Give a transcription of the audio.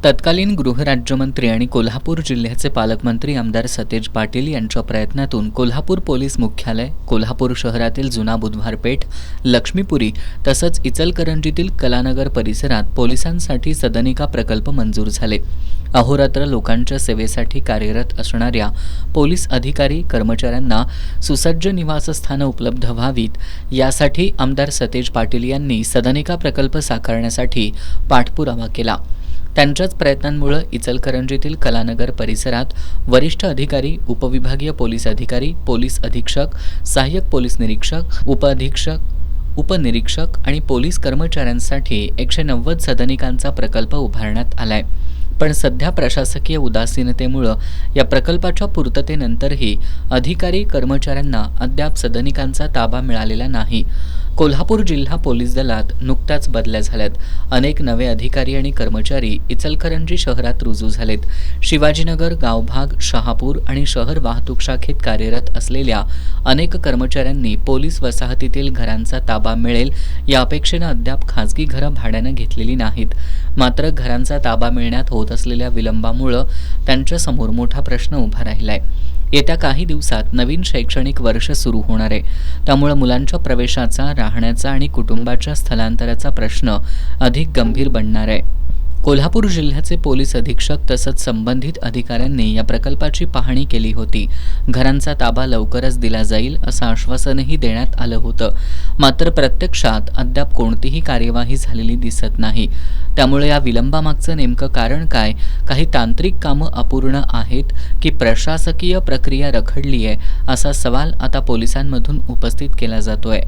तत्कालीन गृहराज्यमंत्री आणि कोल्हापूर जिल्ह्याचे पालकमंत्री आमदार सतेज पाटील यांच्या प्रयत्नातून कोल्हापूर पोलीस मुख्यालय, कोल्हापूर शहरातील जुना बुधवार पेठ, लक्ष्मीपुरी तसंच इचलकरंजीतील कलानगर परिसरात पोलिसांसाठी सदनिका प्रकल्प मंजूर झाले। अहोरात्र लोकांच्या सेवेसाठी कार्यरत असणाऱ्या पोलीस अधिकारी कर्मचाऱ्यांना सुसज्ज निवासस्थानं उपलब्ध व्हावीत यासाठी आमदार सतेज पाटील यांनी सदनिका प्रकल्प साकारण्यासाठी पाठपुरावा केला। त्यांच्याच प्रयत्नांमुळे इचलकरंजीतील कलानगर परिसरात वरिष्ठ अधिकारी, उपविभागीय पोलीस अधिकारी, पोलीस अधीक्षक, सहाय्यक पोलीस निरीक्षक, उपनिरीक्षक आणि पोलीस कर्मचाऱ्यांसाठी 190 सदनिकांचा प्रकल्प उभारण्यात आलाय। पण सध्या प्रशासकीय उदासीनतेमुळे या प्रकल्पाच्या पूर्ततेनंतरही अधिकारी कर्मचाऱ्यांना अद्याप सदनिकांचा ताबा मिळालेला नाही। कोल्हापूर जिल्हा पोलीस दलात नुकत्याच बदल्या झाल्यात। अनेक नवे अधिकारी आणि कर्मचारी इचलकरंजी शहरात रुजू झालेत। शिवाजीनगर, गावभाग, शहापूर आणि शहर वाहतूक शाखेत कार्यरत असलेल्या अनेक कर्मचाऱ्यांनी पोलीस वसाहतीतील घरांचा ताबा मिळेल या अपेक्षेने अद्याप खासगी घरं भाड्यानं घेतलेली नाहीत। मात्र घरांचा ताबा मिळण्यात होत असलेल्या विलंबामुळे त्यांच्यासमोर मोठा प्रश्न उभा राहिलाय। येत्या काही दिवसात नवीन शैक्षणिक वर्ष सुरू होणार आहे, त्यामुळे मुलांच्या प्रवेशाचा, राहण्याचा आणि कुटुंबाच्या स्थलांतराचा प्रश्न अधिक गंभीर बनणार आहे। कोल्हापूर जिल्ह्याचे पोलीस अधीक्षक तसंच संबंधित अधिकाऱ्यांनी या प्रकल्पाची पाहणी केली होती। घरांचा ताबा लवकरच दिला जाईल असं आश्वासनही देण्यात आलं होतं। मात्र प्रत्यक्षात अद्याप कोणतीही कार्यवाही झालेली दिसत नाही। त्यामुळे या विलंबामागचं नेमकं कारण काय? काही तांत्रिक कामं अपूर्ण आहेत की प्रशासकीय प्रक्रिया रखडली आहे, असा सवाल आता पोलिसांमधून उपस्थित केला जातोय।